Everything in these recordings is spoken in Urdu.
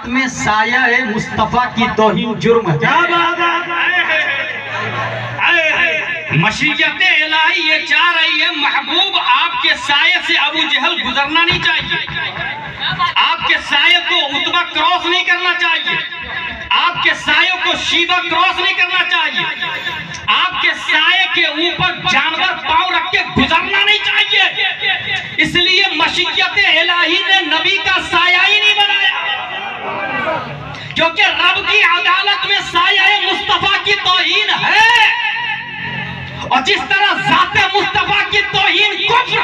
عدالت میں سایہ مصطفیٰ کی توہین جرم ہے. کیا بات ہے. مشیت الہی یہ چاہ رہی ہے محبوب آپ کے سائے سے ابو جہل گزرنا نہیں چاہیے، آپ کے سائے کو عتبہ کراس نہیں کرنا چاہیے، آپ کے سائے کو شیبہ کراس نہیں کرنا چاہیے، آپ کے سائے کے اوپر جانور پاؤں رکھ کے گزرنا نہیں چاہیے. اس لیے مشیت الہی نے نبی کا سایہ ہی نہیں بنایا، کیونکہ رب کی عدالت میں سایہ مصطفیٰ کی توہین ہے. اور جس طرح ذات مصطفیٰ کی توہین کفر،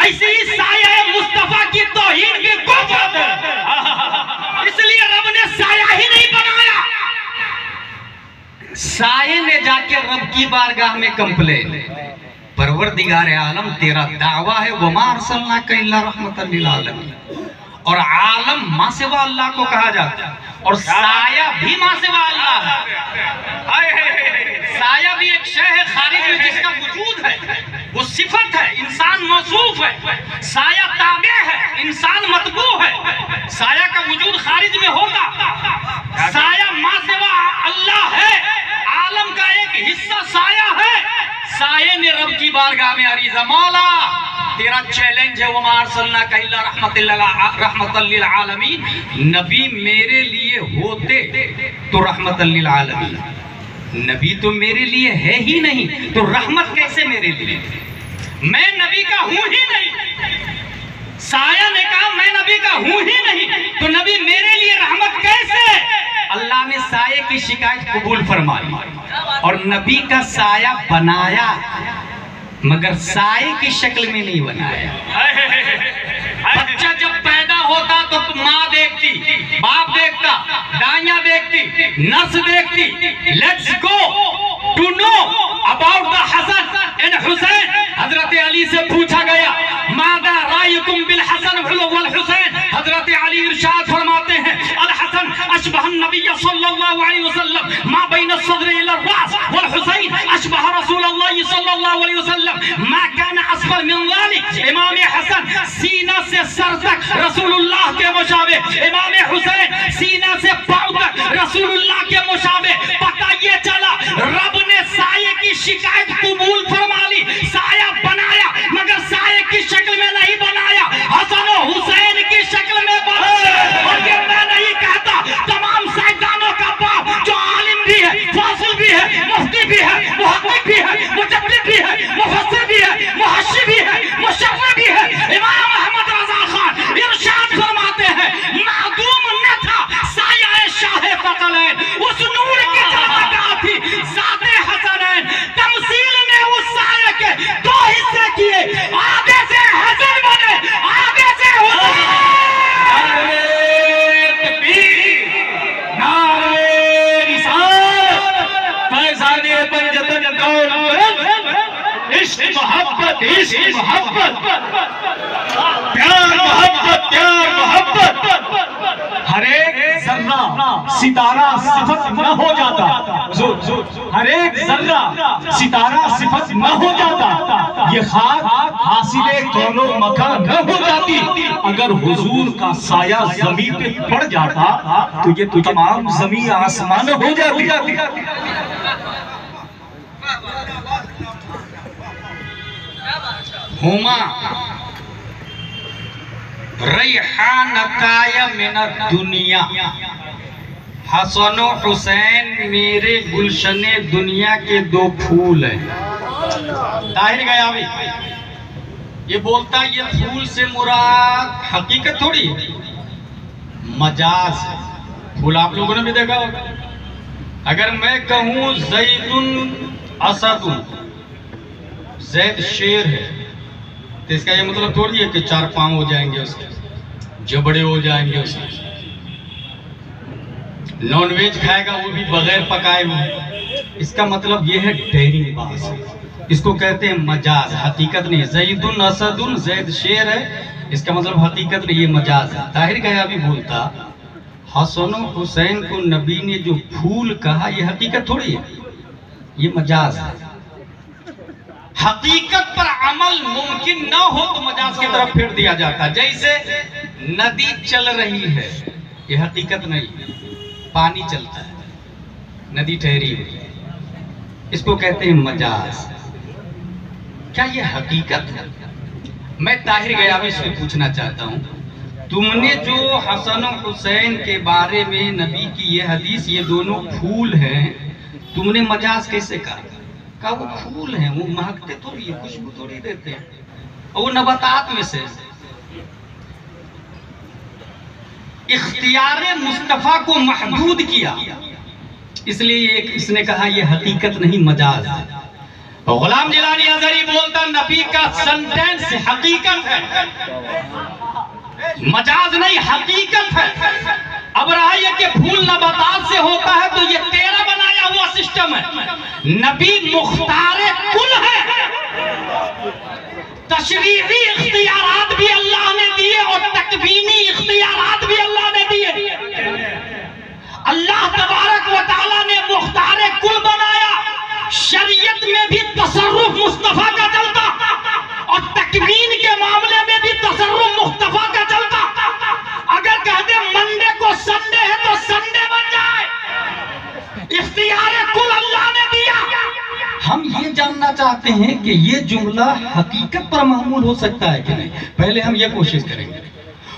ایسے ہی سایہ مصطفیٰ کی توہین بھی کفر ہے. اس لیے رب نے سایہ ہی نہیں بنایا. سائے نے جا کے رب کی بارگاہ میں کمپلین، پروردگار عالم تیرا دعویٰ ہے وَمَا أَرْسَلْنَاكَ إِلَّا رَحْمَةً لِلْعَالَمِينَ، اور عالم ماں سوا اللہ کو کہا جاتا ہے، اور سایہ بھی ماں سوا اللہ ہے. سایہ بھی ایک شے ہے خارج میں جس کا وجود ہے، وہ صفت ہے، انسان موصوف ہے. سایہ تابع ہے، انسان مطبوع ہے. سایہ کا وجود خارج میں ہوگا. سایہ ماں سوا اللہ ہے، عالم کا ایک حصہ سایہ ہے. سایہ نے رب کی بارگاہ میں عریضہ، مولا تیرا چیلنج ہے وَمَا أَرْسَلْنَاكَ إِلَّا رَحْمَةً لِلْعَالَمِينَ، نبی میرے لیے ہوتے تو رحمت للعالمین، نبی تو میرے لیے ہے ہی نہیں تو رحمت کیسے میرے لیے؟ میں نبی کا ہوں ہی نہیں. سایہ نے کہا میں نبی کا ہوں ہی نہیں تو نبی میرے لیے رحمت کیسے؟ اللہ نے سایہ کی شکایت قبول فرمائی اور نبی کا سایہ بنایا، مگر سائے کی شکل میں نہیں بنایا. بچہ جب پیدا ہوتا تو ماں دیکھتی، باپ دیکھتا، دائیاں دیکھتی، نرس دیکھتی. Let's go to know about the Hasan and Hussain. حضرت علی سے پوچھا گیا ماذا رائیکم بالحسن والحسین. حضرت علی ارشاد فرماتے ہیں الحسن اشبہ النبی صلی اللہ علیہ وسلم ما بین الصدر الى الراس، والحسین اشبہ رسول اللہ صلی اللہ علیہ وسلم ما کان اسفل من ذلك. امام حسن سینہ سے سر تک رسول اللہ کے مشابہ، امام حسین سینہ سے پاؤں تک رسول اللہ کے مشابہ. پتہ یہ چلا رب نے سایہ کی شکایت قبول فرما لی، سایہ بنایا مگر سایہ کی شکل میں نہیں بنایا، حسن و حسین کی شکل میں بنایا. اور یہ میں نہیں کہتا، تمام سائنسدانوں کا باپ جو عالم بھی ہے، فاضل بھی ہے، مفتی بھی ہے، محقق بھی ہے، مجدد بھی ہے، مفسر بھی ہے، محشی بھی ہے، مشرع بھی ہے. امام احمد رضا خان ارشاد فرماتے ہیں معدوم نہ تھا سایہ شاہ ثقلین، اس نور کی جگہ تھی ذات حسنین. تمثیل نے اس سایہ کے دو حصے کیے، آگے سے حسن بنے، آگے سے حسین. نعرہ تکبیر، نعرہ رسالت، فیضان بنجتن دولت، عشق محبت، عشق محبت، پیار محبت، پیار محبت. ہر ایک ذرہ ستارہ صفت نہ ہو جاتا، ہر ایک ذرہ ستارہ صفت نہ ہو جاتا، یہ خاک حاصل کون و مکان نہ ہو جاتی. اگر حضور کا سایہ زمین پہ پڑ جاتا تو یہ تمام زمین آسمان ہو جاتی. ہما ریحانتای من الدنیا، حسن و حسین میرے گلشن دنیا کے دو پھول ہیں. طاہر غیاوی یہ بولتا یہ پھول سے مراد حقیقت تھوڑی ہے، مجاز ہے. پھول آپ لوگوں نے بھی دیکھا ہوگا. اگر میں کہوں زید اسد، زید شیر ہے، تو اس کا یہ مطلب تھوڑی ہے کہ چار پاؤں ہو جائیں گے اس کے، جبڑے ہو جائیں گے اس کے. نان ویج کھائے گا وہ بھی بغیر پکائے ہوئے. اس کا مطلب یہ ہے ڈیرنگ باز، اس کو کہتے ہیں مجاز، حقیقت نہیں. زید اسد، زید شیر ہے، اس کا مطلب حقیقت نہیں، یہ مجاز ہے. طاہر غیاوی بولتا حسن و حسین کو نبی نے جو پھول کہا یہ حقیقت تھوڑی ہے، یہ مجاز ہے. حقیقت پر عمل ممکن نہ ہو تو مجاز کی طرف پھیر دیا جاتا. جیسے ندی چل رہی ہے یہ حقیقت نہیں. پانی چلتا ہے, ندی ٹھہری ہوئی, اس کو کہتے ہیں مجاز. کیا یہ حقیقت ہے؟ میں طاہر غیاوی سے پوچھنا چاہتا ہوں, تم نے جو حسن و حسین کے بارے میں نبی کی یہ حدیث یہ دونوں پھول ہیں, تم نے مجاز کیسے کہا؟ کہا وہ پھول ہیں, وہ مہکتے تھوڑی ہے, خوشبو تھوڑی دیتے ہیں, اور وہ نباتات میں سے. اختیار مصطفیٰ کو محدود کیا, اس لیے اس نے کہا یہ حقیقت نہیں مجاز ہے. غلام جیلانی ازہری بولتا نبی کا سنٹینس حقیقت ہے, مجاز نہیں حقیقت ہے. اب رہا یہ کہ پھول نباتات سے ہوتا ہے تو یہ تیرا بنایا ہوا سسٹم ہے. نبی مختار کل ہے, تشریعی اختیارات بھی اللہ نے دیے اور تکوینی اختیارات بھی اللہ نے دیے. اللہ تبارک و تعالیٰ نے مختار کل بنایا, شریعت میں بھی تصرف مصطفیٰ کا چلتا اور تکوین کے معاملے میں بھی تصرف مصطفیٰ کا چلتا. اگر کہتے منڈے کو سنڈے ہے تو سنڈے بن جائے, اختیار کل اللہ نے دیا. ہم یہ جاننا چاہتے ہیں کہ یہ جملہ حقیقت پر معمول ہو سکتا ہے کہ نہیں. پہلے ہم یہ کوشش کریں گے.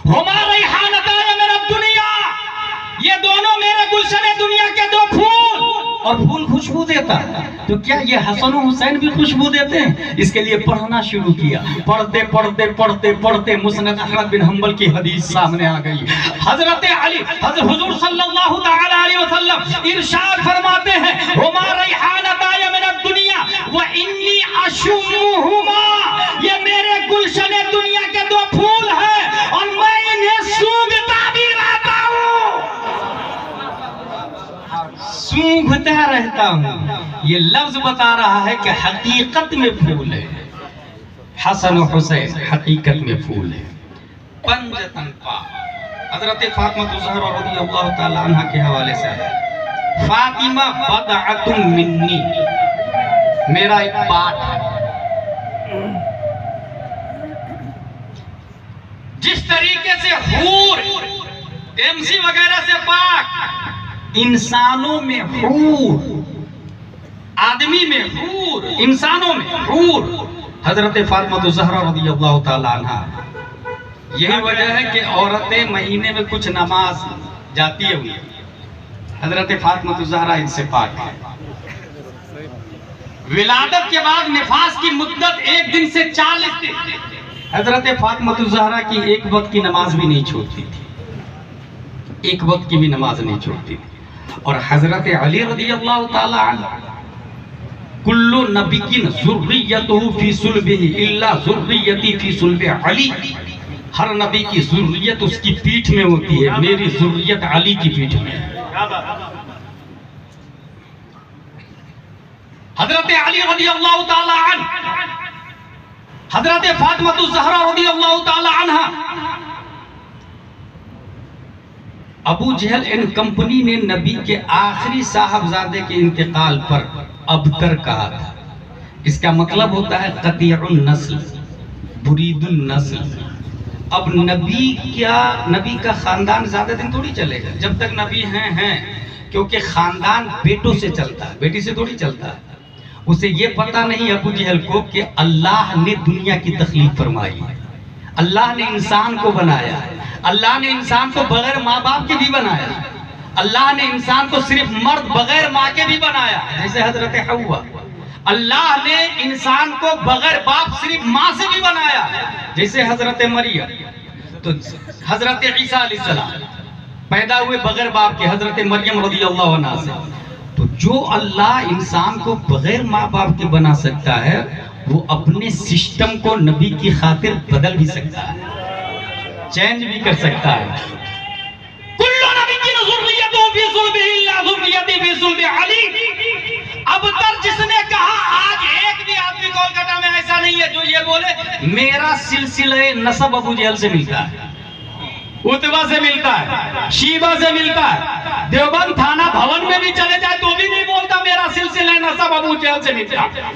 ہما ریحانتان من الدنیا, یہ دونوں میرے گلشن دنیا کے دو پھول, اور پھول خوشبو دیتا ہے, تو کیا یہ حسن و حسین بھی خوشبو دیتے ہیں؟ اس کے لیے پڑھنا شروع کیا. پڑھتے پڑھتے پڑھتے پڑھتے مسند احمد بن حنبل کی حدیث سامنے آ گئی. حضرت علی, حضرت حضور صلی اللہ تعالی علیہ وسلم ارشاد فرماتے ہیں ہما ریحانتان من الدنیا وانی اشمہما, یہ میرے گلشن دنیا کے دو پھول ہیں اور میں انہیں سونگھتا بھی رہتا ہوں, سونگھتا رہتا ہوں. یہ لفظ بتا رہا ہے کہ حقیقت میں پھول ہے. حسن و حسین حقیقت میں پھول ہے. پنجتن پا, حضرت فاطمہ الزہرا رضی اللہ تعالی عنہ کے حوالے سے ہے, فاطمہ بضعۃ منی, میرا ایک پارٹ ہے. جس طریقے سے حور MC وغیرہ سے پاک, انسانوں میں حور, آدمی میں حور, انسانوں میں حور, حضرت فاطمہ الزہرا رضی اللہ تعالی عنہ. یہی وجہ ہے کہ عورتیں مہینے میں کچھ نماز جاتی ہیں, حضرت فاطمہ الزہرا ان سے پاک ہے. ولادت کے بعد نفاس کی مدت 1 دن سے 40 دن, حضرت فاطمہ الزہرا کی ایک وقت کی نماز بھی نہیں چھوڑتی تھی, ایک وقت کی بھی نماز نہیں چھوڑتی تھی. اور حضرت علی رضی اللہ تعالی عنہ, کل نبی ذریتہ فی صلبہ الا ذریتی فی صلب علی, ہر نبی کی ذریت اس کی پیٹھ میں ہوتی ہے, میری ذریت علی کی پیٹھ میں ہے. حضرت علی رضی اللہ تعالی عنہ, حضرت فاطمہ الزہرا رضی اللہ تعالی عنہ, ابو جہل اینڈ کمپنی نے نبی کے آخری صاحبزادے کے انتقال پر ابتر کہا تھا. اس کا مطلب ہوتا ہے قطیع النسل, برید النسل. اب نبی کا خاندان زیادہ دن تھوڑی چلے گا, جب تک نبی ہیں, کیونکہ خاندان بیٹوں سے چلتا ہے, بیٹی سے تھوڑی چلتا ہے. اسے یہ پتہ نہیں ابو جہل کو کہ اللہ نے دنیا کی تخلیق فرمائی ہے, اللہ نے انسان کو بنایا ہے, اللہ نے انسان کو بغیر ماں باپ کے بھی بنایا, اللہ نے انسان کو صرف مرد بغیر ماں کے بھی بنایا, جیسے حضرت حوا. اللہ نے انسان کو بغیر باپ صرف ماں سے بھی بنایا, جیسے حضرت مریم. تو حضرت عیسیٰ علیہ السلام پیدا ہوئے بغیر باپ کے, حضرت مریم رضی اللہ عنہ سے. تو جو اللہ انسان کو بغیر ماں باپ کے بنا سکتا ہے, وہ اپنے سسٹم کو نبی کی خاطر بدل بھی سکتا ہے, چینج بھی کر سکتا ہے. کل نبی کی ذریت فی صلب الا ذریتی فی صلب علی. اب تک جس نے کہا, آج ایک بھی آدمی کولکاتہ میں ایسا نہیں ہے جو یہ بولے میرا سلسلہ نسب ابو جہل سے ملتا ہے, اتبا سے ملتا ہے, شیبہ سے ملتا ہے. دیوبند تھانہ بھون میں بھی چلے جائے تو بھی نہیں بولتا میرا سلسلہ نسب ابو جہل سے ملتا ہے.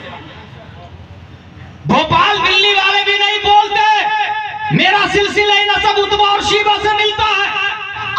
بھوپال دلی والے بھی نہیں بولتے میرا سلسلہ نسب اتبا اور شیبہ سے ملتا ہے.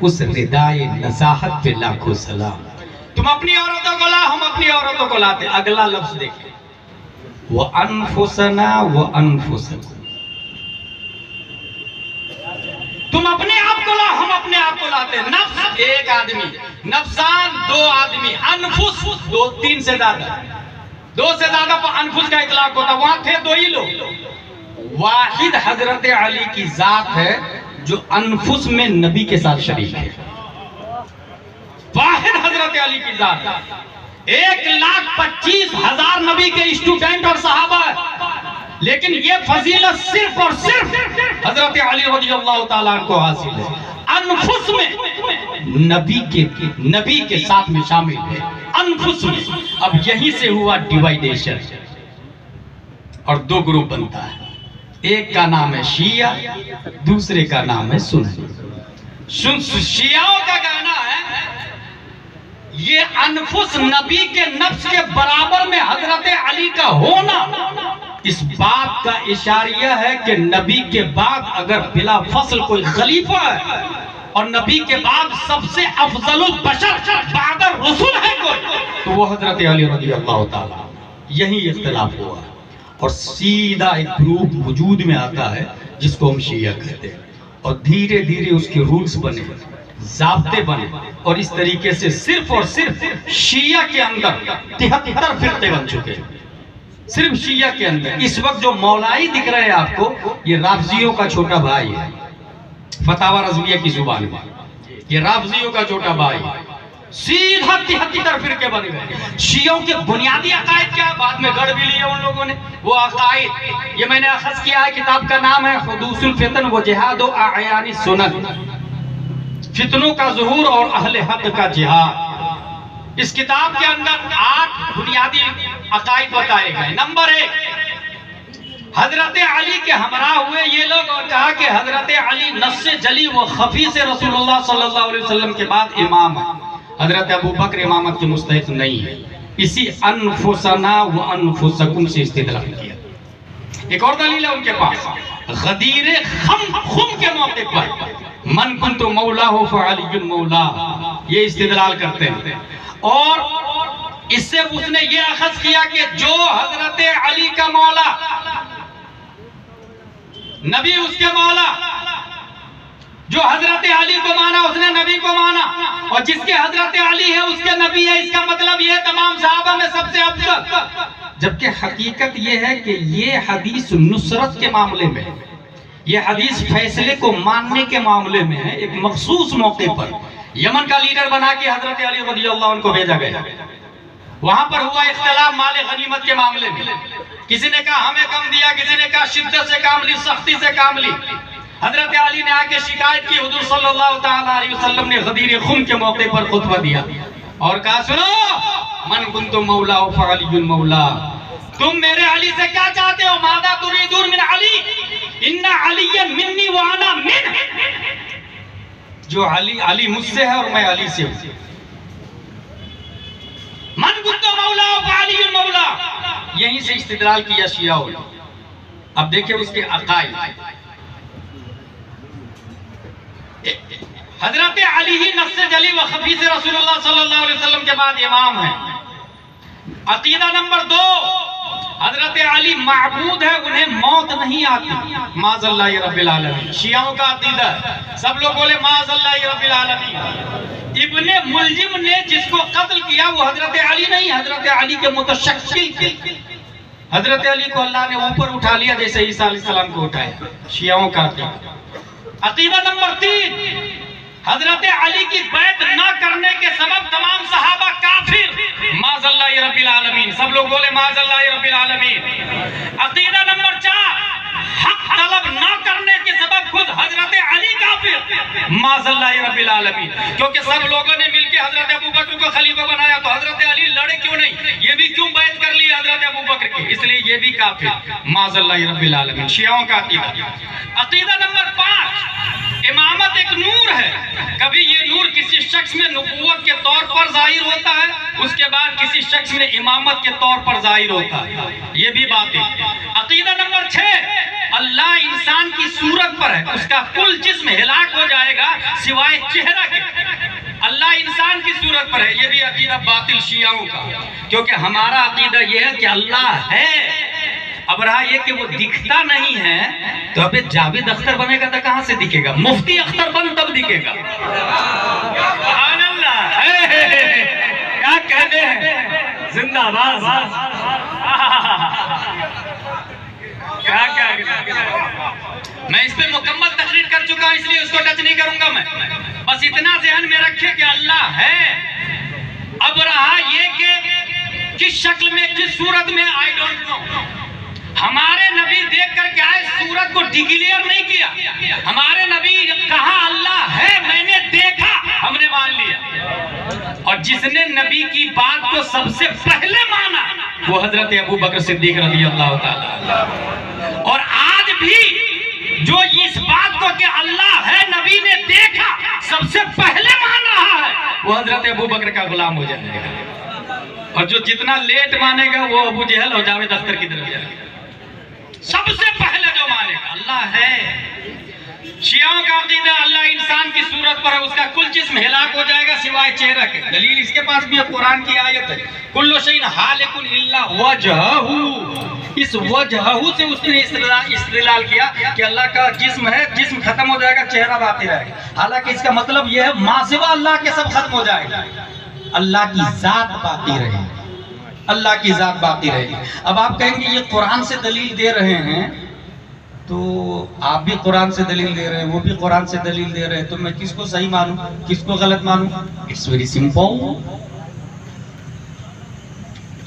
اس ردائے نصاحت پہ لاکھوں سلام. تم اپنی عورتوں کو لا، ہم اپنی عورتوں کو لاتے. اگلا لفظ دیکھیں، وَأَنفُسَنَا وَأَنفُسَنَا. تم اپنے آپ کو لا، ہم اپنے آپ کو لاتے. نفس ایک آدمی، نفسان دو آدمی، انفس دو تین سے زیادہ، دو سے زیادہ پر انفس کا اطلاق ہوتا. وہاں تھے دو ہی لوگ. واحد حضرت علی کی ذات ہے جو انفس میں نبی کے ساتھ شریک ہے. واحد حضرت علی کی ذات. 1,25,000 نبی کے اسٹوڈنٹ اور صحابہ ہے، لیکن یہ فضیلت صرف اور صرف حضرت علی رضی اللہ تعالیٰ عنہ کو حاصل ہے. انفس میں نبی کے ساتھ میں شامل ہے، انفس میں. اب یہی سے ہوا ڈیوائیڈیشن اور دو گروپ بنتا ہے. ایک کا نام ہے شیعہ، دوسرے کا نام ہے سنی. شیعوں کا کہنا ہے یہ انفس نبی کے نفس کے برابر میں حضرت علی کا ہونا اس بات کا اشاریہ ہے کہ نبی کے بعد اگر بلا فصل کوئی خلیفہ ہے اور نبی کے بعد سب سے افضل البشر بعد الرسول ہے کوئی تو وہ حضرت علی رضی اللہ تعالیٰ. یہی اختلاف ہوا اور سیدھا ایک گروپ وجود میں آتا ہے جس کو ہم شیعہ کہتے ہیں. اور دھیرے دھیرے اس کے رولز بنے، ضابطے بنے، اور اس طریقے سے صرف اور صرف شیعہ کے اندر 73 فرقے بن چکے ہیں. صرف شیعہ کے اندر اس وقت جو مولائی دکھ رہے ہیں آپ کو، یہ رافضیوں کا چھوٹا بھائی ہے. فتاوی رضویہ کی زبان میں یہ رافضیوں کا چھوٹا بھائی. سیدھا 73 فرقے بن گئے. شیعوں کے بنیادی عقائد کیا، بعد میں گڑھ بھی لیے ان لوگوں نے. وہ عقائد یہ میں نے اخذ کیا ہے، کتاب کا نام ہے حدوث الفتن و جہاد و اعیان السنن، فتنوں کا ظہور اور اہل حق کا جہاد. اس کتاب کے اندر 8 بنیادی عقائد بتائے گئے. نمبر 1، حضرت علی کے ہمراہ ہوئے یہ لوگ اور کہا کہ حضرت علی نص جلی و خفی سے رسول اللہ صلی اللہ علیہ وسلم کے بعد امام ہے. حضرت ابو بکر امامت کے مستحق نہیں ہے. اسی انفسنا و انفسکم سے استدلال کیا. ایک اور دلیل ہے ان کے پاس، غدیر خم کے موقع پر من کنت مولا ہو فعلی مولا، یہ استدلال کرتے ہیں. اور اس سے اس نے یہ اخذ کیا کہ جو حضرت علی کا مولا، نبی اس کے مولا، جو حضرت علی کو مانا اس نے نبی کو مانا، اور جس کے حضرت علی ہے اس کے نبی ہے. اس کا مطلب یہ تمام صحابہ میں سب سے افضل. جبکہ حقیقت یہ ہے کہ یہ حدیث نصرت کے معاملے میں، یہ حدیث فیصلے کو ماننے کے معاملے میں ہے. ایک مخصوص موقع پر یمن کا لیڈر بنا کے حضرت علی رضی اللہ عنہ کو بھیجا گیا. وہاں پر ہوا اختلاف مال غنیمت کے معاملے میں. کسی نے کہا ہمیں کم دیا، کسی نے کہا شدت سے کام لی، سختی سے کام لی. حضرت علی نے آ کے شکایت کی. حضور صلی اللہ تعالیٰ علیہ وسلم نے غدیر خم کے موقع پر خطبہ دیا اور کہا سنو، من کنت مولا فعلی مولا، تم میرے علی سے کیا چاہتے ہو؟ ماذا تريدون من علی؟ ان علی منی وانا من، جو علی مجھ سے ہے اور میں علی سے ہوں. من کنت مولا فعلی مولا، یہیں سے استدلال کیا شیعہ نے. اب دیکھیں اس کے عقائد. حضرت علی ہی نص جلی و خفی سے رسول اللہ صلی اللہ علیہ وسلم کے بعد امام ہے. عقیدہ نمبر 2، حضرت علی معبود ہے، انہیں موت نہیں آتی. معاذ اللہ رب العالمین. شیعوں کا عقیدہ ہے، سب لوگ بولے معاذ اللہ رب العالمین. ابن ملجم نے جس کو قتل کیا وہ حضرت علی نہیں، حضرت علی کے متشکل تھے. حضرت علی کو اللہ نے اوپر اٹھا لیا جیسے عیسیٰ علیہ السلام کو اٹھایا. شیعوں کا عقیدہ. عقیدہ نمبر 3، حضرت علی کی بیعت نہ کرنے کے سبب تمام صحابہ کافر. معاذ اللہ رب العالمین. سب لوگ بولے معاذ اللہ رب العالمین. عقیدہ نمبر 4، حق طلب نہ کرنے کے سبب خود حضرت علی کافر. معاذ اللہ رب العالمین. کیونکہ سب لوگوں نے مل کے حضرت ابو بکر کو خلیفہ بنایا تو حضرت علی لڑے کیوں نہیں؟ یہ بھی کیوں بیعت کر لی حضرت ابو بکر کی؟ اس لیے یہ بھی کافر. معاذ اللہ رب العالمین. شیعوں کا عقیدہ. عقیدہ نمبر 5، امامت ایک نور ہے. کبھی یہ نور کسی شخص میں نبوت کے طور پر ظاہر ہوتا ہے اس کے بعد کسی شخص میں امامت کے طور پر ظاہر ہوتا ہے، یہ بھی بات ہے۔ عقیدہ نمبر 6، اللہ انسان کی صورت پر ہے، اس کا کل جسم ہلاک ہو جائے گا سوائے چہرہ کے۔ اللہ انسان کی صورت پر ہے، یہ بھی عقیدہ باطل شیعوں کا، کیونکہ ہمارا عقیدہ یہ ہے کہ اللہ ہے۔ اب رہا یہ کہ وہ دکھتا نہیں ہے، تو اب جاوید اختر بنے گا تو کہاں سے دکھے گا؟ مفتی اختر بن تب دکھے گا۔ سبحان اللہ، کیا کہتے ہیں، زندہ باد، کیا میں اس پہ مکمل تقریر کر چکا ہوں، اس لیے اس کو ٹچ نہیں کروں گا میں، بس اتنا ذہن میں رکھے کہ اللہ ہے۔ اب رہا یہ کہ کس شکل میں، کس صورت میں، آئی ڈونٹ نو۔ ہمارے نبی دیکھ کر کے آئے، صورت کو ڈکلیئر نہیں کیا۔ ہمارے نبی کہا اللہ ہے، میں نے دیکھا، ہم نے مان لیا۔ اور جس نے نبی کی بات کو سب سے پہلے مانا وہ حضرت ابو بکر صدیق رضی اللہ تعالی۔ اور آج بھی جو اس بات کو کہ اللہ ہے نبی نے دیکھا سب سے پہلے مان رہا ہے، وہ حضرت ابو بکر کا غلام ہو جائے گا۔ اور جو جتنا لیٹ مانے گا وہ ابو جہل اور جاوید اختر کی طرف جائے گا۔ سب سے پہلے جو مانے گا اللہ ہے۔ شیعوں کا عقیدہ اللہ انسان کی صورت پر ہے، اس کا کل جسم ہلاک ہو جائے گا سوائے چہرہ کے۔ دلیل اس کے پاس بھی ہے، قرآن کی آیت ہے، کل شیء ہالک الا وجہہ۔ اس وجہہ سے اس نے استدلال کیا کہ اللہ کا جسم ہے، جسم ختم ہو جائے گا، چہرہ باقی رہے گا۔ حالانکہ اس کا مطلب یہ ہے ما سوا اللہ کے سب ختم ہو جائے گا، اللہ کی ذات باقی رہے گی، اللہ کی ذات باقی رہے گی۔ اب آپ کہیں گے یہ قرآن سے دلیل دے رہے ہیں، تو آپ بھی قرآن سے دلیل دے رہے ہیں، وہ بھی قرآن سے دلیل دے رہے ہیں، تو میں کس کو صحیح مانوں، کس کو غلط مانوں؟ It's very simple.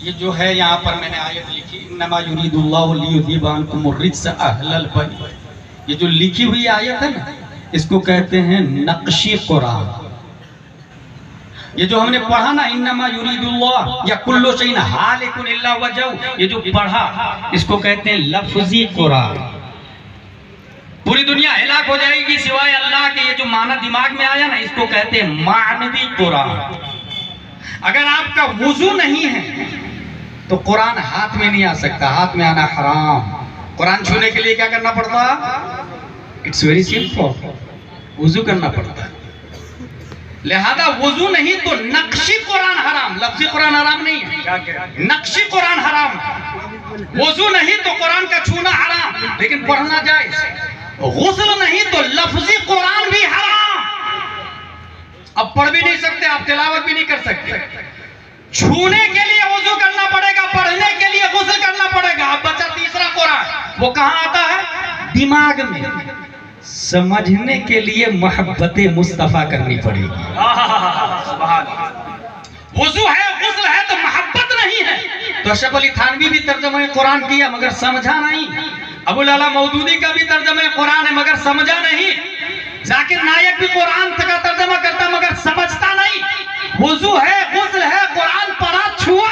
یہ جو ہے یہاں پر میں نے آیت لکھی، انما یرید اللہ لیذھب عنکم الرجس اہل البیت، یہ جو لکھی ہوئی آیت ہے نا، اس کو کہتے ہیں نقشی قرآن۔ یہ جو ہم نے پڑھا نا انما یرید اللہ یا کل شیء ہالک الا وجہہ، یہ جو پڑھا اس کو کہتے ہیں لفظی قرآن۔ پوری دنیا ہلاک ہو جائے گی سوائے اللہ کے، یہ جو معنی دماغ میں آیا نا اس کو کہتے ہیں معنوی قرآن۔ اگر آپ کا وضو نہیں ہے تو قرآن ہاتھ میں نہیں آ سکتا، ہاتھ میں آنا حرام۔ قرآن چھونے کے لیے کیا کرنا پڑتا؟ اٹس ویری سمپل، وضو کرنا پڑتا ہے۔ لہذا وضو نہیں تو نقشی قرآن حرام، لفظی قرآن حرام نہیں ہے، نقشی قرآن حرام ہے۔ وضو نہیں تو قرآن کا چھونا حرام لیکن پڑھنا جائز، غسل نہیں تو لفظی قرآن بھی حرام۔ اب پڑھ بھی نہیں سکتے آپ، تلاوت بھی نہیں کر سکتے۔ چھونے کے لیے وضو کرنا پڑے گا، پڑھنے کے لیے غسل کرنا پڑے گا۔ اب بچا تیسرا قرآن، وہ کہاں آتا ہے؟ دماغ میں۔ سمجھنے کے لیے محبت مصطفیٰ کرنی پڑے گی۔ وضو ہے، غسل ہے تو محبت نہیں ہے۔ تو اشرف علی تھانوی بھی ترجمہ قرآن کیا مگر سمجھا نہیں، ابو العلا مودودی کا بھی ترجمہ قرآن ہے مگر سمجھا نہیں، ذاکر نائک بھی قرآن کا ترجمہ کرتا مگر سمجھتا نہیں۔ وضو ہے، غسل ہے، قرآن پڑھا، چھوا،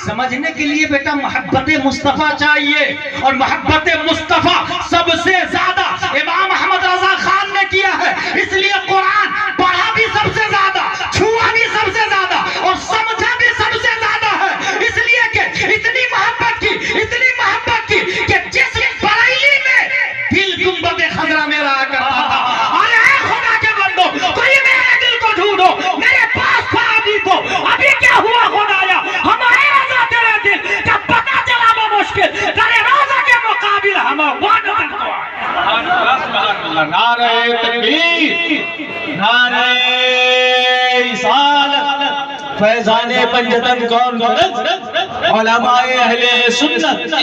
سمجھنے کے لیے بیٹا محبت مصطفیٰ چاہیے، اور محبت مصطفیٰ سب سے زیادہ امام احمد رضا خان نے کیا ہے۔ اس لیے قرآن پڑھا بھی سب سے زیادہ، چھوا بھی سب سے زیادہ، اور سمجھا بھی سب سے زیادہ ہے۔ اس لیے کہ اتنی محبت کی، اتنی محبت کی کہ جس بریلی میں دل گنبد خضرا میں رہا کرتا تھا، اور اے خدا کے بندو کوئی میرے دل کو ڈھونڈو، میرے پاس تھا ابھی تو، ابھی کیا ہوا خدایا؟ ہمارے رضا تیرے دل کا پتہ چلا وہ مشکل، تیرے روزہ کے مقابل ہم وعدہ کو آئے۔ نعرہ تکبیر، نعرہ رسالت، فیضان پنجتن کون علماء اہل سنت۔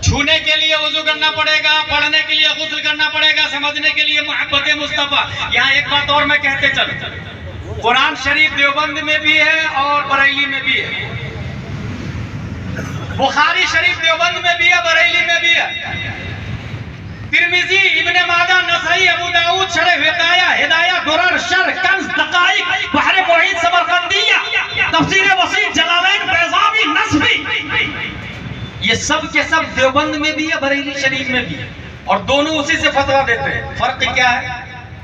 چھونے کے لیے وضو کرنا پڑے گا، پڑھنے کے لیے غسل کرنا پڑے گا، سمجھنے کے لیے محبت مصطفیٰ۔ یہاں ایک بات اور میں کہتے چلوں، قرآن شریف دیوبند میں بھی ہے اور بریلی میں بھی ہے، بخاری شریف دیوبند میں بھی ہے، بریلی میں بھی ہے، ترمذی، ابن ماجہ، نسائی، ابو داؤد، شرح ہدایہ، درر، شرح، کنز، دقائق، بحر محیط، سمرقندیہ، تفسیر وسیع، جلالین، بیضاوی، نصفی، یہ سب کے سب دیوبند میں بھی ہے، بریلی شریف میں بھی ہے، اور دونوں اسی سے فتویٰ دیتے ہیں۔ فرق کیا ہے؟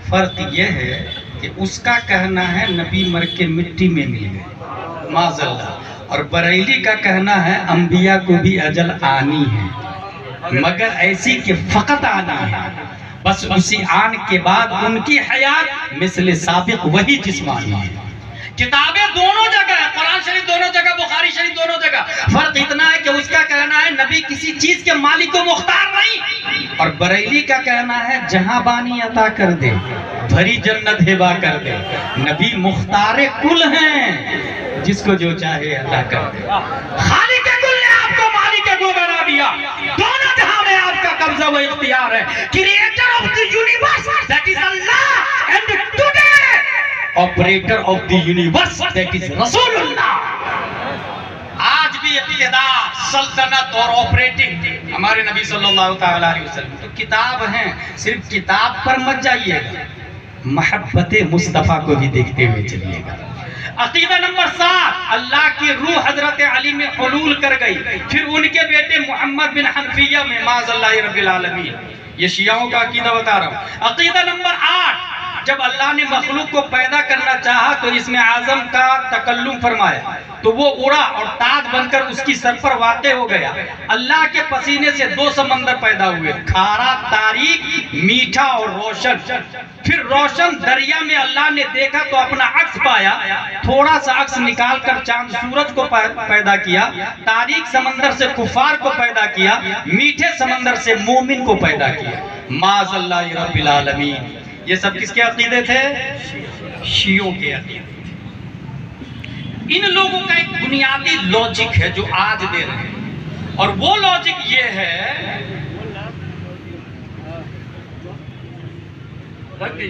فرق یہ ہے کہ کہ اس کا کہنا ہے نبی مر کے مٹی میں مل گئے معاذ اللہ، اور بریلی کا کہنا ہے انبیاء کو بھی اجل آنی ہے، مگر ایسی کہ فقط آنی ہے، بس اسی آن کے بعد ان کی حیات مثل سابق وہی جسمانی ہے۔ کتابیں دونوں جگہ ہے، قرآن شریف دونوں جگہ، بخاری شریف دونوں جگہ، فرق اتنا ہے کہ اس کا کہنا ہے نبی کسی چیز کے مالک و مختار نہیں، اور بریلی کا کہنا ہے جہاں بانی عطا کر دے، بھری جنت ہبا کر دے، نبی مختار کل ہیں، جس کو جو چاہے عطا کر دے۔ خالق کل نے آپ کو مالک کل بنا دیا، دونوں جہاں میں آپ کا قبضہ و اختیار ہے، creator of the universe that is Allah, and today operator of the universe that is رسول اللہ۔ آج بھی اقتدار، سلطنت اور آپریٹنگ ہمارے نبی صلی اللہ علیہ وسلم۔ تو کتاب ہیں، صرف کتاب پر مت جائیے گا، محبت مصطفیٰ کو بھی دیکھتے ہوئے چلیے گا۔ عقیدہ نمبر 7، اللہ کی روح حضرت علی میں حلول کر گئی، پھر ان کے بیٹے محمد بن حنفیہ میں، معاذ اللہ رب العالمین۔ یہ شیعوں کا عقیدہ بتا رہا ہوں۔ عقیدہ نمبر 8، جب اللہ نے مخلوق کو پیدا کرنا چاہا تو اسم اعظم کا تکلم فرمایا تو وہ اڑا اور تاج بن کر اس کی سر پر واقع ہو گیا۔ اللہ کے پسینے سے 2 سمندر پیدا ہوئے، کھارا، تاریک، میٹھا اور روشن۔ پھر روشن دریا میں اللہ نے دیکھا تو اپنا عکس پایا، تھوڑا سا عکس نکال کر چاند سورج کو پیدا کیا، تاریک سمندر سے کفار کو پیدا کیا، میٹھے سمندر سے مومن کو پیدا کیا، معاذ اللہ رب العالمین۔ یہ سب کس کے عقیدے تھے؟ شیعوں کے عقیدے۔ ان لوگوں کا ایک بنیادی لوجک ہے جو آج دے رہے ہیں، اور وہ لوجک یہ ہے،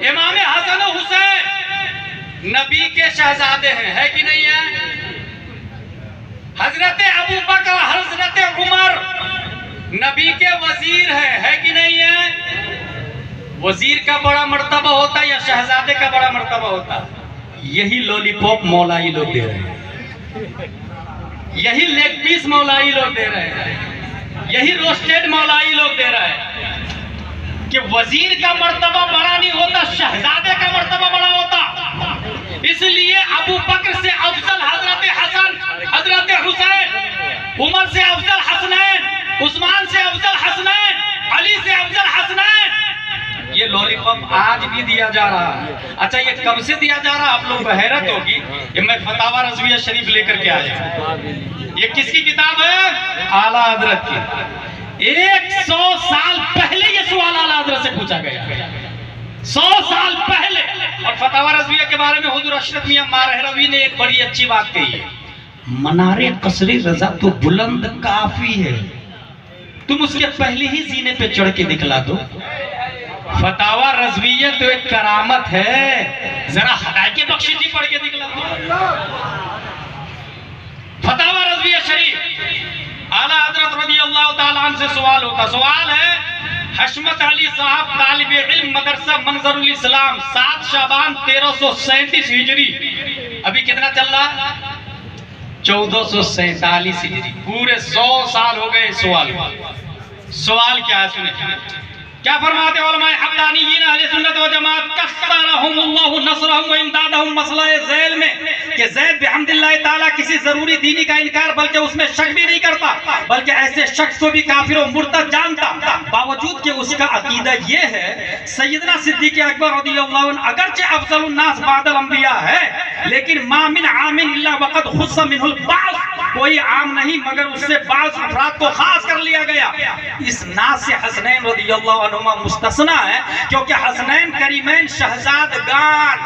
امام حسن و حسین نبی کے شہزادے ہیں، ہے کہ نہیں ہے؟ حضرت ابو بکر، حضرت عمر نبی کے وزیر ہیں، ہے کہ نہیں ہے؟ وزیر کا بڑا مرتبہ ہوتا ہے یا شہزادے کا بڑا مرتبہ ہوتا ہے؟ یہی لولی پاپ مولائی لوگ دے رہے ہیں، یہی لیگ پیس مولائی لوگ دے رہے ہیں، یہی روسٹیڈ مولائی لوگ دے رہے ہیں کہ وزیر کا مرتبہ بڑا نہیں ہوتا، شہزادے کا مرتبہ بڑا ہوتا۔ اس لیے ابو بکر سے افضل حضرت حسن، حضرت حسین، عمر سے افضل حسنین، عثمان سے افضل حسنین، علی سے افضل حسنین۔ یہ لولی پاپ آج بھی دیا جا رہا ہے۔ اچھا یہ کب سے دیا جا رہا ہے؟ آپ لوگ کو حیرت ہوگی، یہ میں فتاوی رضویہ شریف لے کر کے آیا۔ یہ کس کی کتاب ہے؟ اعلیٰ حضرت کی۔ 100 سال پہلے یہ سوال اعلیٰ حضرت سے پوچھا گیا، 100 سال پہلے۔ اور فتاوی رضویہ کے بارے میں حضور اشرف میاں مارہروی نے ایک بڑی اچھی بات کہی ہے، منار قصر رضا تو بلند کافی ہے، تم اس کے پہلے ہی زینے پہ چڑھ کے دکھلا دو۔ فتاوی رضویہ تو ایک کرامت ہے، ذرا ہدایت بخشی جی پڑھ کے دکھلا دو۔ فتاوی رضویہ شریف، اعلیٰ حضرت رضی اللہ تعالیٰ عنہ سے سوال ہوتا، سوال ہے حشمت علی صاحب طالب علم مدرسہ منظر الاسلام 7 شعبان 1337 ہجری، ابھی کتنا چل رہا؟ 1447 ہجری، پورے 100 سال ہو گئے سوال۔ سوال کیا ہے سنیں، کیا فرماتے علماء حقانیین اہل سنت و جماعت کثرہم اللہ نصرہم و امدادہم مسئلہ ذیل میں کہ زید بحمد اللہ تعالیٰ کسی ضروری دینی کا انکار بلکہ اس میں شک بھی نہیں کرتا، بلکہ ایسے شخص کو بھی کافر و مرتد جانتا، باوجود کہ اس کا عقیدہ یہ ہے سیدنا صدیق اکبر رضی اللہ عنہ اگرچہ افضل الناس بعد الانبیاء ہے لیکن ما من عام الا وقد خص منہ البعض، کوئی عام نہیں مگر اس سے بعض افراد کو خاص کر لیا گیا۔ اس ناس سے حسنین رضی اللہ عنہما مستثنا ہے کیونکہ حسنین کریمین شہزادگان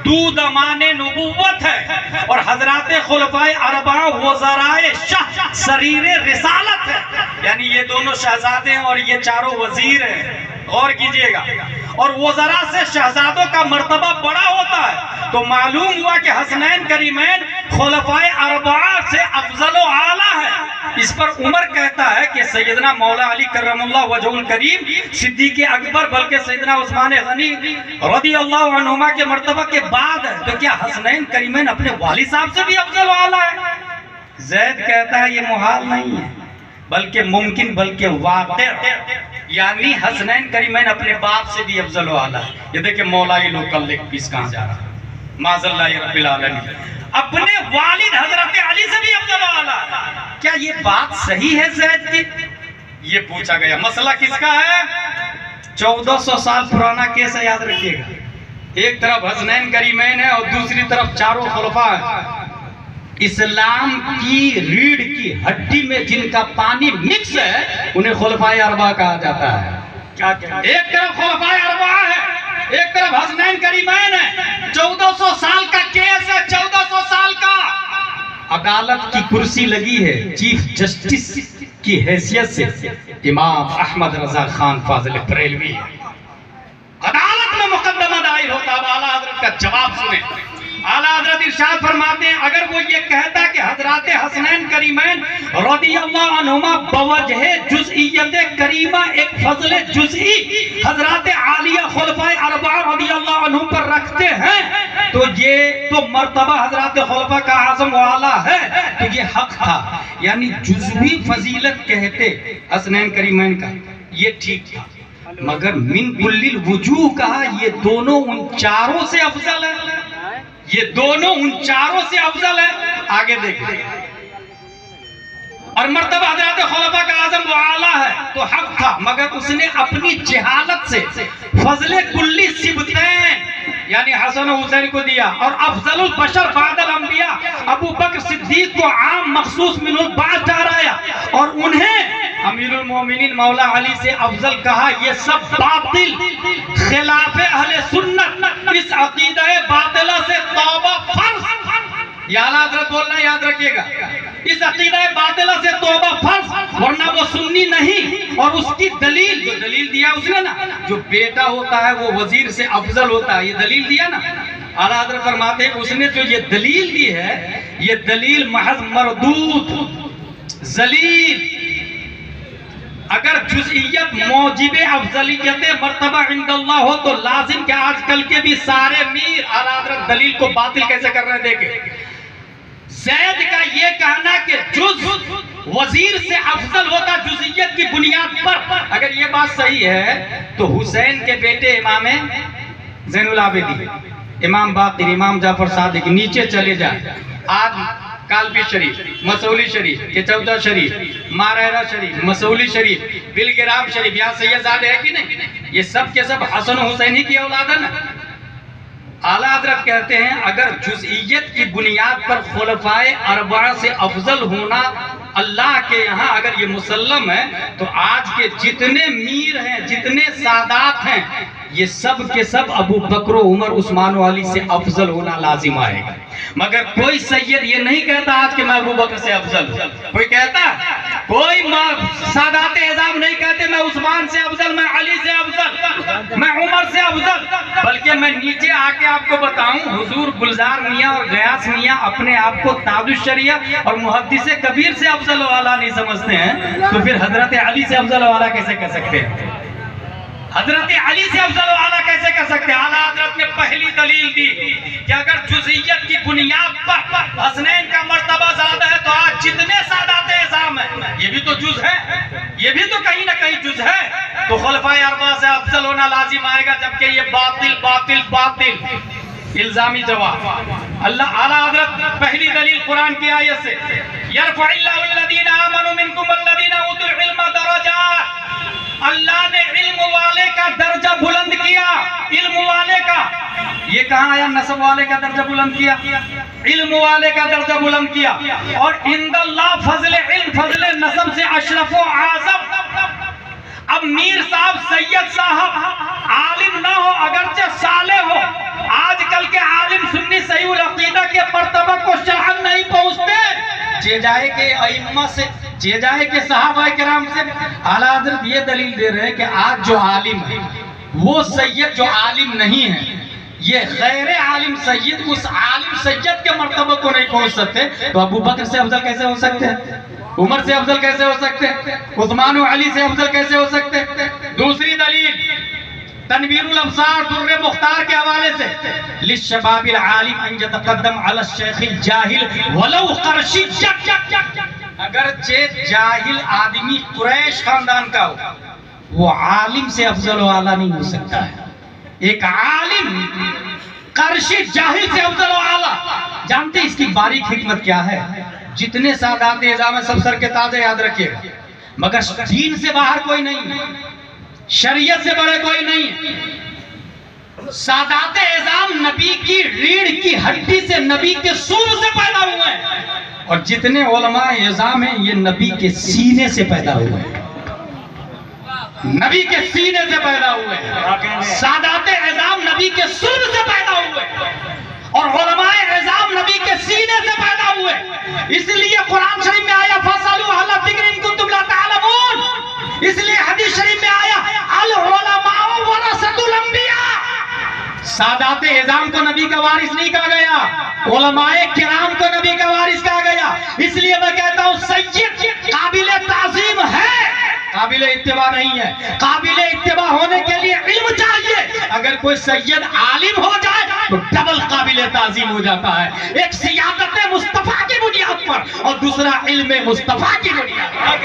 دودمان نبوت ہے اور حضرات خلفائے اربعہ وزرائے شاہ سریر رسالت ہے، یعنی یہ دونوں شہزادے ہیں اور یہ چاروں وزیر ہیں، غور کیجئے گا، اور وزراء سے شہزادوں کا مرتبہ بڑا ہوتا ہے، تو معلوم ہوا کہ حسنین کریمین خلفائے اربعہ سے افضل و اعلیٰ ہے۔ اس پر عمر کہتا ہے کہ سیدنا مولا علی کرم اللہ وجہ الکریم صدیق اکبر بلکہ سیدنا عثمان غنی رضی اللہ عنہما کے مرتبہ کے بعد ہے، تو کیا حسنین کریمین اپنے والد صاحب سے بھی افضل و اعلیٰ ہے؟ زید کہتا ہے یہ محال نہیں ہے بلکہ ممکن بلکہ واقع یعنی حسنین کریمین اپنے باپ سے بھی افضل و اعلیٰ. یہ دیکھیں مولائی لوکل لیگ پیس کہاں جا رہا ہے. معاذ اللہ رب العالمین. اپنے والد حضرت علی سے بھی افضل و اعلیٰ. کیا یہ بات صحیح ہے زید کی؟ یہ پوچھا گیا. مسئلہ کس کا ہے؟ 1400 سال پرانا کیس ہے، یاد رکھیے گا. ایک طرف حسنین کریمین ہے اور دوسری طرف چاروں خلفاء ہیں. اسلام کی ریڑھ کی ہڈی میں جن کا پانی مکس ہے انہیں خلفائے اربعہ کہا جاتا ہے. کیا ایک طرف خلفائے اربعہ ہے، ایک طرف حسنین کریمین ہے. 1400 سال کا کیس ہے، 1400 سال کا. عدالت کی کرسی لگی ہے چیف جسٹس کی حیثیت سے امام احمد رضا خان فاضل بریلوی. عدالت میں مقدمہ دائر ہوتا ہے. اعلیٰ حضرت کا جواب سنیں. اعلیٰ حضرت ارشاد فرماتے ہیں اگر وہ یہ کہتا کہ حضرات حسنین کریمین رضی اللہ عنہما بوجہ جزئیت کریمہ ایک فضل جزئی حضرات عالیہ خلفائے اربعہ رضی اللہ عنہم پر رکھتے ہیں تو یہ تو مرتبہ حضرات خلفاء کا اعظم و اعلیٰ ہے، تو یہ حق تھا. یعنی جزوی فضیلت کہتے حسنین کریمین کا، یہ ٹھیک تھا. مگر من کل الوجوہ کہا یہ دونوں ان چاروں سے افضل ہے، یہ دونوں ان چاروں سے افضل ہے. آگے دیکھیں. اور مرتبہ حضرات خلفاء کا اعظم و اعلیٰ ہے تو حق تھا، مگر اس نے اپنی جہالت سے فضل کلی سبتین یعنی حسن و حسین کو دیا، اور افضل البشر بعد الانبیاء ابو بکر صدیق کو عام مخصوص من البعض ٹھہرایا اور انہیں امیر المومنین مولا علی سے افضل کہا. یہ سب باطل، خلاف اہل سنت. اس عقیدہ باطلہ سے توبہ فرض. یا اعلیٰ حضرت بولنا یاد رکھیے گا. اس عقیدہ باطلہ سے توبہ فرض، ورنہ وہ سنی نہیں. اور اس کی دلیل جو دلیل دیا اس نے نا، جو بیٹا ہوتا ہے وہ وزیر سے افضل ہوتا ہے، یہ دلیل دیا نا. اعلیٰ حضرت فرماتے ہیں اس نے جو یہ دلیل دی ہے یہ دلیل محض مردود ذلیل. اگر جزئیت موجب افضلیت مرتبہ عند اللہ ہو تو لازم کہ آج کل کے بھی سارے میر اعلیٰ حضرت دلیل کو باطل کیسے کر رہے ہیں. دیکھیں زید کا یہ کہنا کہ جز وزیر سے افضل ہوتا جزئیت کی بنیاد پر، اگر یہ بات صحیح ہے تو حسین کے بیٹے امام زین العابدین، امام باقر، امام جعفر صادق نیچے چلے جائیں. آج کالپی شریف، مسولی شریف، کچودہ شریف، مارہرہ شریف، مسولی شریف، بلگرام شریف، یہاں سیدزادے ہے کہ نہیں؟ یہ سب کے سب حسن و حسین ہی کی اولاد ہے نا. اعلیٰ حضرت کہتے ہیں اگر جزئیت کی بنیاد پر خلفائے اربعہ سے افضل ہونا اللہ کے یہاں اگر یہ مسلم ہے تو آج کے جتنے میر ہیں، جتنے سادات ہیں، یہ سب کے سب ابو بکر و عمر عثمان و علی سے افضل ہونا لازم آئے گا. مگر کوئی سید یہ نہیں کہتا آج کہ میں ابو بکر سے افضل ہوں. کوئی کہتا ہے؟ کوئی سادات اعظام نہیں کہتے میں عثمان سے افضل، میں علی سے افضل، میں عمر سے افضل. بلکہ میں نیچے آ کے آپ کو بتاؤں حضور گلزار میاں اور غیاث میاں اپنے آپ کو تاج الشریعہ اور محدث کبیر سے افضل و اعلیٰ نہیں سمجھتے ہیں، تو پھر حضرت علی سے افضل و اعلیٰ کیسے کہہ سکتے ہیں؟ حضرت علی سے افضل و اعلیٰ کیسے کہہ سکتے ہیں؟ اعلیٰ حضرت نے پہلی دلیل دی کہ اگر جزئیت کی بنیاد پر حسنین کا مرتبہ زیادہ ہے تو آج جتنے سادات اعظام ہیں یہ بھی تو جز ہے، یہ بھی تو کہیں نہ کہیں جز ہے. تو خلفائے اربعہ سے افضل ہونا لازم آئے گا، جبکہ یہ باطل باطل باطل الزامی جواب. اللہ اعلیٰ حضرت پہلی دلیل قرآن کی آیت سے یرفع اللہ الذین آمنوا منکم والذین اوتوا العلم درجات. اللہ نے علم والے کا درجہ بلند کیا. علم والے کا، یہ کہاں آیا؟ نسب والے کا درجہ بلند کیا، علم والے کا درجہ بلند کیا. اور عند اللہ فضل علم فضل نسب سے اشرف و اعظم. اب میر صاحب سید صاحب عالم نہ ہو اگرچہ صالح ہو، آج کل کے عالم سنی صحیح العقیدہ کے مرتبہ کو شرحاً نہیں پہنچتے. جائے کہ ائمہ سے، جائے کہ صحابہ کرام سے. اعلیٰ حضرت یہ دلیل دے رہے ہیں کہ آج جو عالم ہے وہ سید جو عالم نہیں ہے، یہ غیر عالم سید اس عالم سید کے مرتبہ کو نہیں پہنچ سکتے. تو ابو بکر سے افضل کیسے ہو سکتے ہیں؟ عمر سے افضل کیسے ہو سکتے ہیں؟ عثمان و علی سے افضل کیسے ہو سکتے ہیں؟ دوسری دلیل تنویر الابصار در مختار کے حوالے سے للشباب العالم ان يتقدم على الشیخ الجاہل ولو قرشی. اگرچہ جاہل آدمی قریش خاندان کا ہو، وہ عالم سے افضل و اعلیٰ نہیں ہو سکتا ہے. ایک عالم قرشی جاہل سے افضل و اعلیٰ. جانتے اس کی باریک حکمت کیا ہے؟ جتنے سادات اعظام ہیں سب سر کے تاج یاد رکھیے گا، مگر دین سے باہر کوئی نہیں، شریعت سے بڑے کوئی نہیں. سادات اعظام نبی کی ریڑھ کی ہڈی سے، نبی کے سور سے پیدا ہوئے ہیں، اور جتنے علماء اعظام ہیں یہ نبی کے سینے سے پیدا ہوئے ہیں، نبی کے سینے سے پیدا ہوئے ہیں. سادات اعظام نبی کے سور سے پیدا ہوئے اور علماء اعظام نبی کے سینے سے پیدا ہوئے. اس لیے قرآن شریف میں آیا فَاسْأَلُوا أَهْلَ الذِّكْرِ إِن كُنتُمْ لَا تَعْلَمُونَ. اس لیے حدیث شریف میں آیا العلماء ورثۃ الانبیاء. سادات اعظام کو نبی کا وارث نہیں کہا گیا، علماء کرام کو نبی کا وارث کہا گیا. اس لیے میں کہتا ہوں سید قابل تعظیم ہے، قابل اتباع نہیں ہے. قابل اتباع ہونے کے لیے علم چاہیے. اگر کوئی سید عالم ہو جائے تو ڈبل قابل تعظیم ہو جاتا ہے. ایک سیادت مصطفیٰ کی بنیاد پر اور دوسرا علم مصطفیٰ کی بنیاد پر.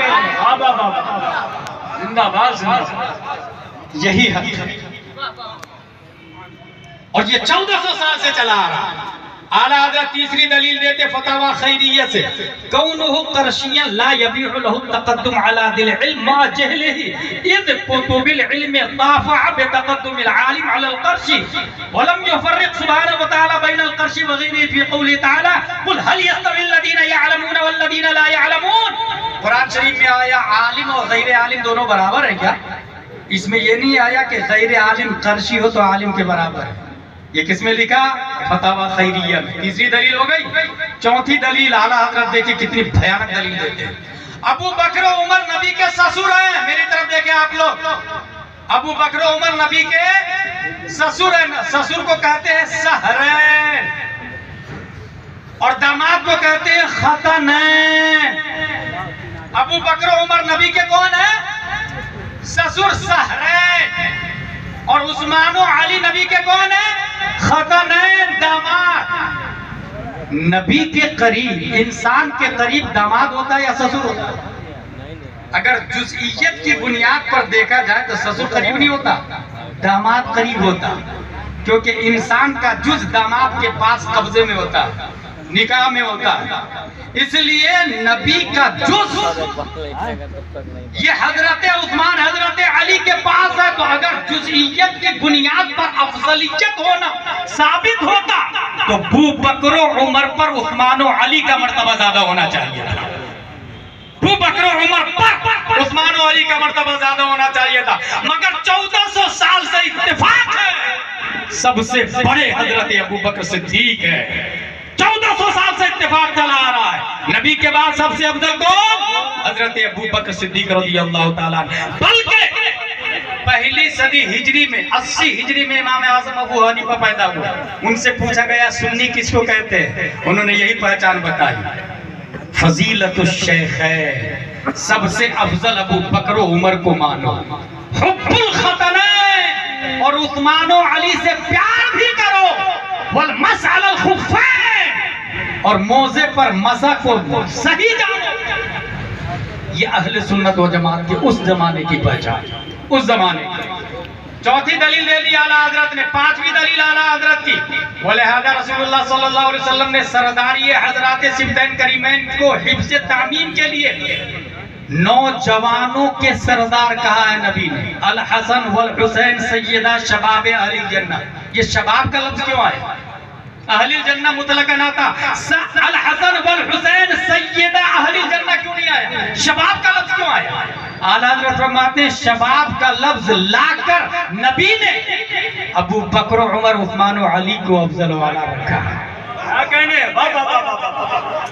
زندہ باد. یہی حق ہے اور یہ 1400 سال سے چلا آ رہا ہے. اعلیٰ حضرت تیسری دلیل دیتے فتاوی خیریہ سے، کونہ قرشیا لا یبیع له التقدم على ذی العلم مع جہلہ اذ کتب العلم طافع بتقدم العالم على القرش ولم يفرق سبحانه وتعالى بين القرش وغيره في قوله تعالى قل هل يستوي الذين يعلمون والذين لا يعلمون. قرآن شریف میں آیا عالم اور غیر عالم دونوں برابر ہیں کیا؟ اس میں یہ نہیں آیا کہ غیر عالم قرشی ہو تو عالم کے برابر ہے. یہ کس میں لکھا؟ فتاوی خیریہ میں. تیسری دلیل ہو گئی. چوتھی دلیل اعلیٰ حضرت دیکھیں کتنی بھیانک دلیل دیتے ہیں. ابو بکر و عمر نبی کے سسر ہیں. میری طرف دیکھیں آپ لوگ. ابو بکر و عمر نبی کے سسر ہیں. سسر کو کہتے ہیں سہرین اور داماد کو کہتے ہیں ختنین. ابو بکر و عمر نبی کے کون ہیں؟ سسر سہرین. اور عثمان و علی نبی کے کون ہیں؟ ختنین داماد. نبی کے قریب، انسان کے قریب داماد ہوتا ہے یا سسر ہوتا ہے؟ اگر جزئیت کی بنیاد پر دیکھا جائے تو سسر قریب نہیں ہوتا، داماد قریب ہوتا. کیونکہ انسان کا جز داماد کے پاس قبضے میں ہوتا، نکاح میں ہوتا. اس لیے نبی کا جز یہ حضرت عثمان حضرت علی کے پاس ہے. تو اگر جزئیت کی بنیاد پر افضلیت ہونا ثابت ہوتا تو ابو بکر و عمر پر عثمان و علی کا مرتبہ زیادہ ہونا چاہیے تھا. ابو بکر و عمر پر عثمان و علی کا مرتبہ زیادہ ہونا چاہیے تھا. مگر 1400 سال سے اتفاق ہے سب سے بڑے حضرت ابو بکر صدیق ہے. 1400 سال سے اتفاق چلا آ رہا ہے. نبی کے بعد سب سے افضل کون؟ حضرت ابو بکر صدیق رضی اللہ تعالیٰ عنہ. بلکہ پہلی صدی ہجری میں 80 ہجری میں امام اعظم ابو حنیفہ پیدا ہوئے. ان سے پوچھا گیا سنی کس کو کہتے ہیں؟ انہوں نے یہی پہچان بتائی، فضیلت الشیخ ہے، سب سے افضل ابو بکر و عمر کو مانو، حب الختنین اور عثمان و علی سے پیار بھی کرو، والمسح علی الخفین اور موزے پر مسح کو صحیح جانو. یہ اہل سنت و جماعت کے اس زمانے کی پہچان، اس زمانے کی. چوتھی دلیل دے دی اعلیٰ حضرت نے. پانچویں دلیل اعلیٰ حضرت کی، ولہذا رسول اللہ صلی اللہ علیہ وسلم نے سرداری حضرات سبتین کریمین کو حفظ تعمیم کے لیے نوجوانوں کے سردار کہا ہے نبی نے. الحسن والحسین سیدہ شباب اہل الجنہ. یہ شباب کا لفظ کیوں آیا؟ اہل الجنہ مطلقاً آتا. الحسن والحسین سیدہ اہل الجنہ کیوں نہیں آیا؟ شباب کا لفظ کیوں آیا؟ اعلیٰ حضرت فرماتے ہیں شباب کا لفظ لا کر نبی نے ابو بکر و عمر عثمان و علی کو افضل و اعلیٰ رکھا ہے.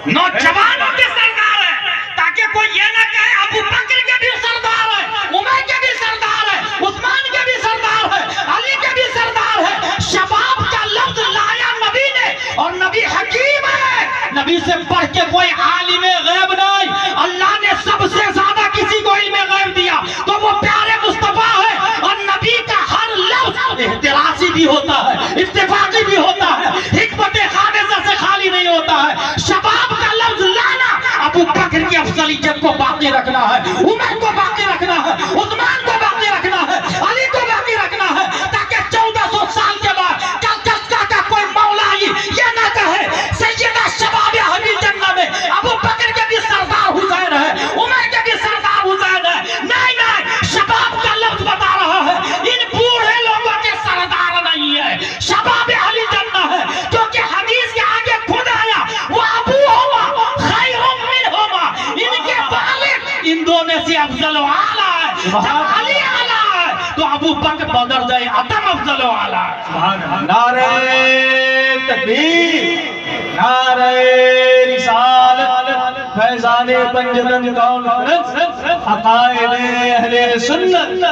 نوجوانوں کے سردار ہے تاکہ کوئی یہ نہ کہے ابو بکر کے بھی سردار ہے، عمر کے بھی سردار ہے، عثمان کے بھی سردار ہے، علی کے بھی سردار ہے. شباب کا لفظ لایا نبی نے اور نبی حکیم ہے. نبی سے پڑھ کے کوئی عالم غیب نہیں. اللہ نے سب سے زیادہ کسی کو علم غیب دیا تو وہ پیارے مصطفیٰ ہے. اور نبی کا ہر لفظ احتراسی بھی ہوتا ہے، اتفاقی بھی ہوتا ہے، حکمت خالصہ سے خالی نہیں ہوتا ہے. شباب کا لفظ لانا ابو بکر کی افضلیت کو باقی رکھنا ہے، عمر کو باقی رکھنا ہے، عثمان کو باقی رکھنا ہے. علی اعلیٰ ہے تو ابو بکر بدرجہ عدم افضل و اعلیٰ ہے۔ نعرہ تکبیر، نعرہ رسالت، فیضان پنجتن کانفرنس، عقائد اہل سنت۔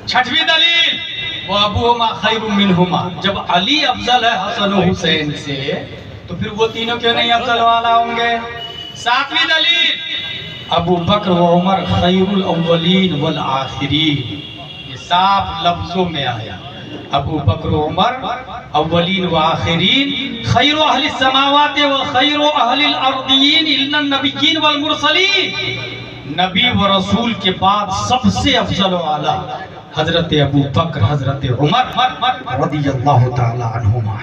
چھٹویں دلیل وہ ابوہما خیر منہما، جب علی افضل ہے حسن و حسین سے تو پھر وہ تینوں کیوں نہیں افضل والا ہوں گے؟ ساتویں دلیل ابو بکر و عمر خیر الاولین والآخرین، یہ صاف لفظوں میں آیا، ابو بکر و عمر اولین و آخرین، خیر اہل السماوات و خیر اہل الارضین الا النبیین والمرسلین، نبی و رسول کے بعد سب سے افضل و اعلیٰ حضرت ابو بکر، حضرت عمر رضی اللہ تعالی عنہما۔